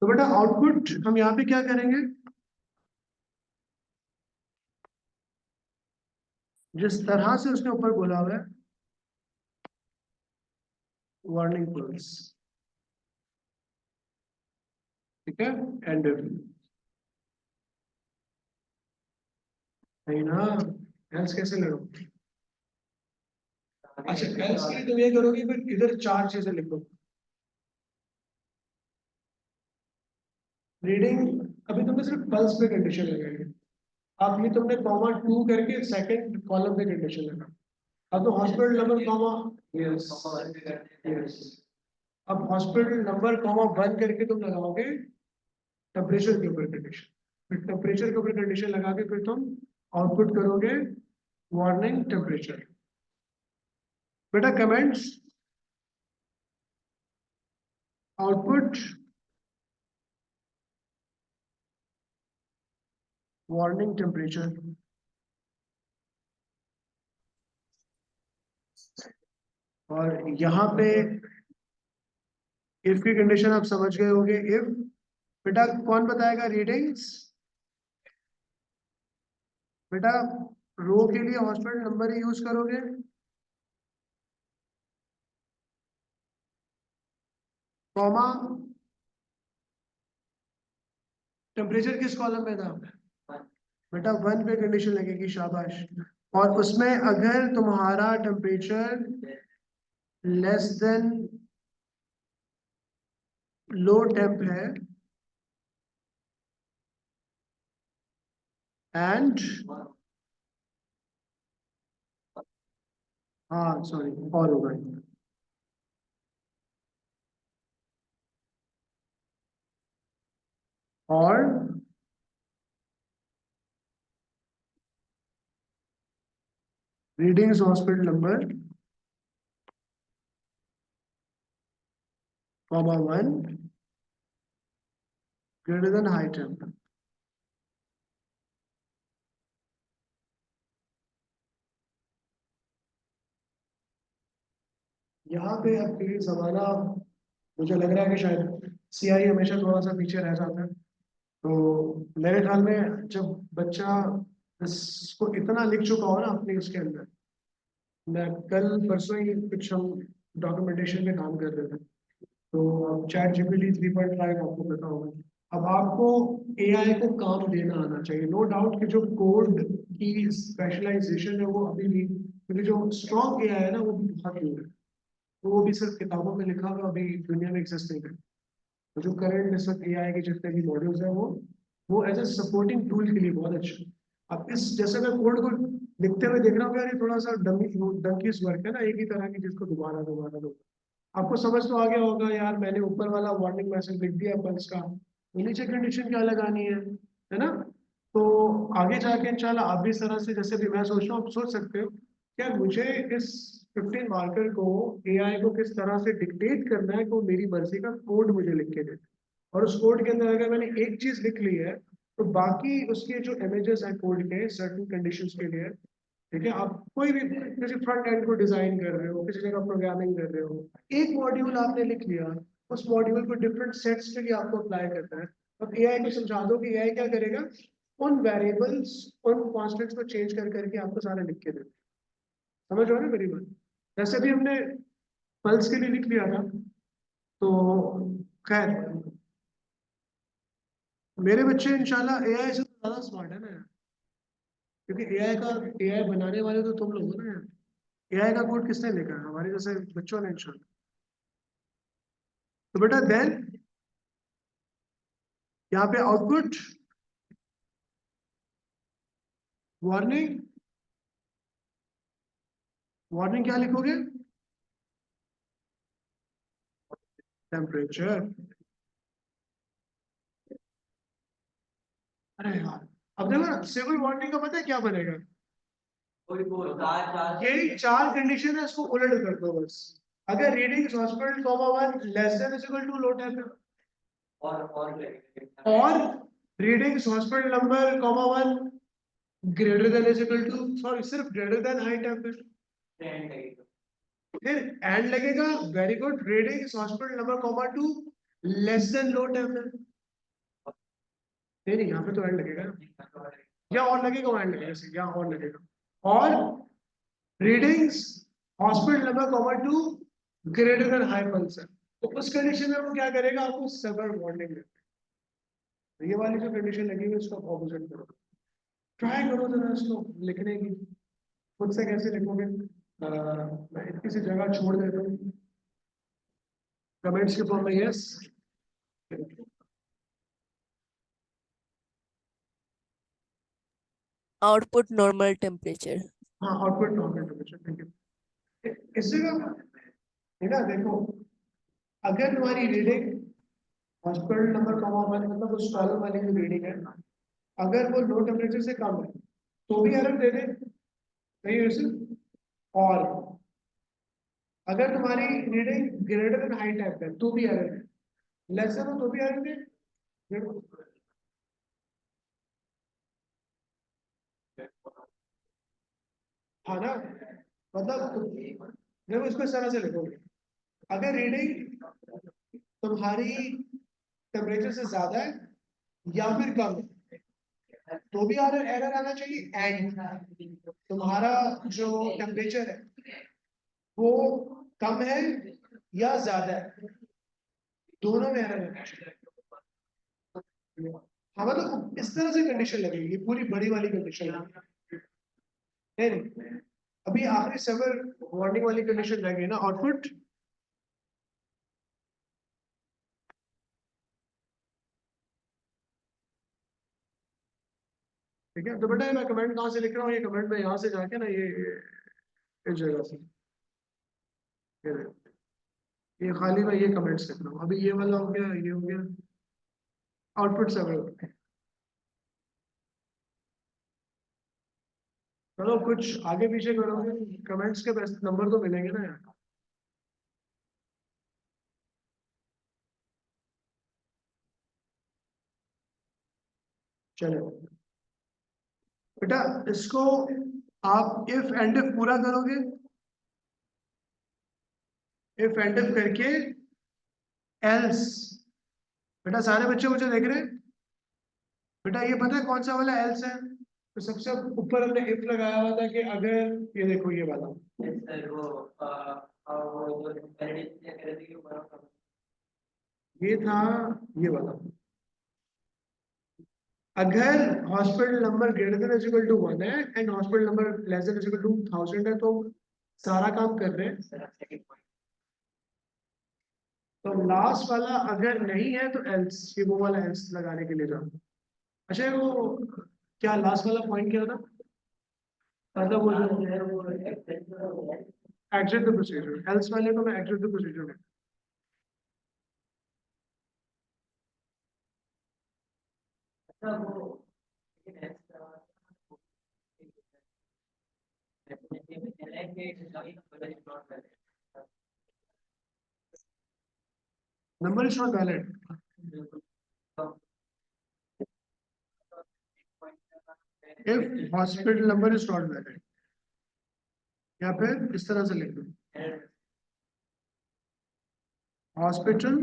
तो बेटा आउटपुट हम यहाँ पे क्या करेंगे, जिस तरह से उसने ऊपर बोला हुआ है वार्निंग पल्स, ठीक है, एंड नहीं ना, एल्स कैसे लगाओ। अच्छा एल्स के लिए तुम ये करोगे, फिर इधर चार चीजें लिखो। रीडिंग, अभी तुमने सिर्फ पल्स पे कंडीशन लगाई है। अब ये तुमने कॉमा 2 करके सेकंड कॉलम पे कंडीशन लगा। अब तो hospital number comma, yes yes, अब हॉस्पिटल नंबर कॉमा 1 करके तुम लगाओगे टेम्परेचर के ऊपर कंडीशन, फिर टेम्परेचर के ऊपर कंडीशन लगा के फिर तुम आउटपुट करोगे वार्निंग टेम्परेचर। बेटा कमेंट्स, आउटपुट वार्निंग टेम्परेचर। और यहाँ पे इफ की कंडीशन आप समझ गए होंगे। इफ, बेटा कौन बताएगा रीडिंग्स, बेटा रो के लिए हॉस्पिटल नंबर ही यूज करोगे, कॉमा टेम्परेचर किस कॉलम में था, बेटा 1 पे कंडीशन लगेगी, शाबाश। और उसमें अगर तुम्हारा temperature less than low temp है एंड, हाँ सॉरी और होगा, और readings hospital number comma 1 greater than high temp. यहाँ पे अब क्योंकि जमाना मुझे लग रहा है कि शायद सीआई हमेशा थोड़ा सा पीछे रह जाता है, तो मेरे ख्याल में जब बच्चा इसको इतना लिख चुका हो ना अपने उसके अंदर, मैं कल परसों ही कुछ हम डॉक्यूमेंटेशन पे काम कर रहे थे, तो अब चैट जीपीटी 3.5 आपको पता होगा। अब आपको एआई को काम देना आना चाहिए, नो डाउट कि जो कोड की स्पेशलाइजेशन है वो अभी भी, क्योंकि जो स्ट्रॉन्ग एआई है ना वो बहुत दूर है, तो वो भी सिर्फ किताबों में लिखा हुआ अभी दुनिया में एग्जिस्ट नहीं करता। तो जो करंट इस वक्त एआई के जितने भी मॉड्यूल्स हैं वो एज ए सपोर्टिंग टूल के लिए बहुत अच्छा है। अब इस जैसे मैं कोड को लिखते हुए देख रहा हूँ यार, ये थोड़ा सा डमी डंकी वर्क है ना, एक ही तरह की जिसको दोबारा दोबारा दो, आपको समझ तो आ गया होगा यार, मैंने ऊपर वाला वार्निंग मैसेज लिख दिया पल्स का, तो नीचे कंडीशन क्या लगानी है ना। तो आगे जाके इंशाल्लाह आप भी इस तरह से, जैसे भी मैं सोच रहा हूँ, आप सोच सकते हो क्या मुझे इस 15 मार्कर को एआई को किस तरह से डिक्टेट करना है कि वो मेरी मर्जी का कोड मुझे लिख के दे। और उस कोड के अंदर अगर मैंने एक चीज लिख ली है, तो बाकी उसके जो इमेजेस हैं कोड के सर्टेन कंडीशंस के लिए, ठीक है, आप कोई भी किसी फ्रंट एंड को डिजाइन कर रहे हो, किसी जगह प्रोग्रामिंग कर रहे हो, एक मॉड्यूल आपने लिख लिया, उस मॉड्यूल को डिफरेंट सेट्स के लिए आपको अप्लाई करना है। अब एआई को समझा दो कि एआई क्या करेगा, उन वेरिएबल्स, उन कॉन्स्टेंट्स को चेंज कर करके आपको सारे लिख के देते। समझ रहे हो ना मेरी बात। जैसे भी हमने पल्स के लिए लिख लिया था, तो खैर मेरे बच्चे इंशाल्लाह एआई से तो ज्यादा स्मार्ट है ना यार, क्योंकि एआई बनाने वाले तो तुम लोग हो ना यार। एआई का कोड किसने लिखा है, हमारे जैसे बच्चों ने इंशाल्लाह। तो बेटा देन यहाँ पे आउटपुट वार्निंग, वार्निंग क्या लिखोगे, टेम्परेचर। अरे यार, अब देखो ना सिविल वार्निंग का पता है क्या बनेगा, यही चार कंडीशन है, इसको उलट कर दो बस। अगर reading hospital comma 1 less than equal to low temperature, और reading hospital number comma 1 greater than equal to, sorry सिर्फ ग्रेटर देन हाई टेम्परेचर, फिर एंड लगेगा, very good, reading hospital number comma 2 less than low temperature. नहीं नहीं, यहाँ पे तो and लगेगा ना, या और लगेगा, वो एंड लगेगा, या और लगेगा। और readings hospital number comma two greater than high pulse है, तो उस कंडीशन में वो क्या करेगा, आपको सेवर वार्निंग देगा। ये वाली जो कंडीशन लगी है उसको ऑपोजिट करो, ट्राई करो जरा इसको लिखने की, खुद से कैसे लिखोगे। मैं इतनी सी जगह छोड़ देता हूँ कमेंट्स के फॉर्म में, यस। Output normal temperature. हाँ, output normal temperature, thank you. इससे का है ना, देखो अगर तुम्हारी रीडिंग हॉस्पिटल नंबर कम वाली, मतलब उस कॉलम वाली जो रीडिंग है, अगर वो लो टेम्परेचर से कम है तो भी एरर दे दे, नहीं है इसे। और अगर तुम्हारी reading greater than high type है तो भी एरर है, लेसर हो तो भी एरर दे। हाँ ना, मतलब देखो इसको इस तरह से लिखोगे, अगर रीडिंग तुम्हारी टेम्परेचर से ज्यादा है या फिर कम है तो भी एरर एरर आना चाहिए। एंड तुम्हारा जो टेम्परेचर है वो कम है या ज्यादा है, दोनों में एरर आना चाहिए। हाँ मतलब इस तरह से कंडीशन लगेगी, पूरी बड़ी वाली कंडीशन लगेगी। नहीं नहीं, अभी आखिरी सेवर वार्निंग वाली कंडीशन रहेगी ना, आउटपुट ठीक है। तो बेटा मैं कमेंट कहाँ से लिख रहा हूँ, ये कमेंट में यहाँ से जाके ना, ये इस जगह से, ये खाली मैं ये कमेंट्स लिख रहा हूँ, अभी ये वाला हो गया, ये हो गया, आउटपुट सेवर। चलो कुछ आगे पीछे करोगे, कमेंट्स के बेस्ट नंबर तो मिलेंगे ना यार। चलो बेटा, इसको आप इफ एंड इफ पूरा करोगे, इफ एंड इफ करके एल्स, बेटा सारे बच्चे मुझे देख रहे हैं, बेटा ये पता है कौन सा वाला एल्स है, तो सबसे ऊपर हमने इफ लगाया हुआ था कि अगर, ये देखो ये वाला, ये था, ये वाला, अगर hospital number greater than equal to 1 है and hospital number less than equal to 1000 है, तो सारा काम कर रहे हैं। तो लास्ट वाला अगर नहीं है तो एल्स, ये वो वाला एल्स लगाने के लिए था। अच्छा वो क्या लास्ट वाला पॉइंट क्या था, मतलब वो जो है वो एग्जिट द प्रोसीजर, एल्स वाले को मैं एग्जिट द प्रोसीजर में। Number is not valid, if hospital number is not valid, या फिर इस तरह से लिख दो, hospital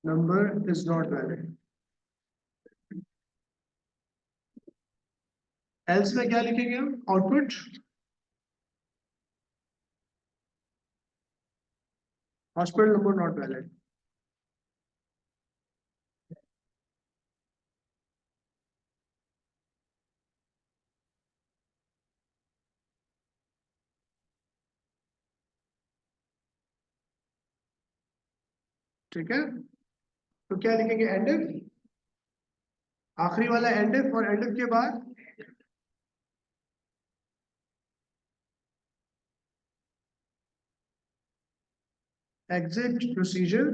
number is not valid. Else में क्या लिखेंगे हम, output hospital number not valid. ठीक है, तो क्या लिखेंगे, एंड इफ, आखिरी वाला एंड इफ, और एंड इफ के बाद एग्जिट प्रोसीजर,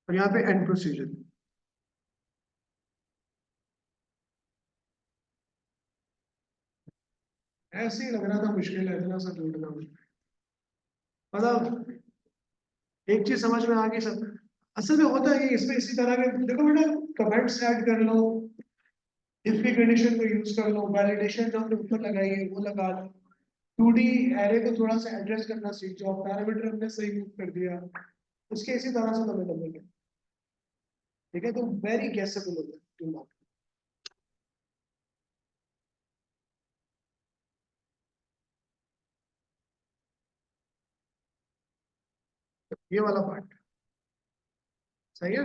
और यहाँ पे एंड प्रोसीजर। ऐसे ही लग रहा था मुश्किल है, इतना सा ढूंढना मुश्किल, मतलब एक चीज समझ में आ गई सब। असल में होता है कि इसमें इसी तरह के, देखो बेटा कमेंट्स ऐड कर लो, इफ की कंडीशन को यूज कर लो, वैलिडेशन जो हमने ऊपर लगाई है वो लगा लो, 2D एरे को थोड़ा सा एड्रेस करना सीख जाओ, पैरामीटर हमने सही यूज कर दिया, उसके इसी तरह से तुम्हें लगेगा। ठीक है, तो वेरी गेसेबल होता है टू मार्क। ये वाला पार्ट सही है।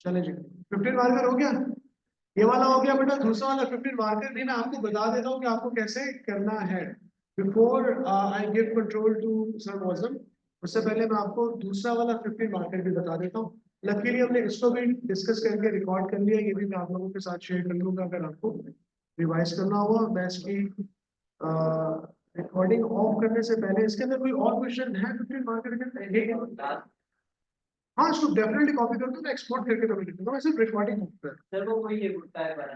चले जी, 15 मार्कर हो गया। ये वाला हो गया बेटा। दूसरा वाला 15 मार्कर भी मैं आपको बता देता हूँ कि आपको कैसे करना है। Before I give control to sir Mauzam, उससे पहले मैं आपको दूसरा वाला 15 मार्कर भी बता देता हूँ। लकीली हमने इसको भी डिस्कस करके रिकॉर्ड कर लिया, ये भी मैं आप लोगों के साथ शेयर कर लूंगा अगर आपको रिवाइज करना होगा। मैं इसकी रिकॉर्डिंग ऑफ करने से पहले इसके अंदर कोई और क्वेश्चन है 15 मार्कर के? हाँ, इसको डेफिनेटली कॉपी कर दो, मैं एक्सपोर्ट करके तुम्हें लिखूंगा। मैं सिर्फ रिकॉर्डिंग सर वो वही है, गुड टाइप है,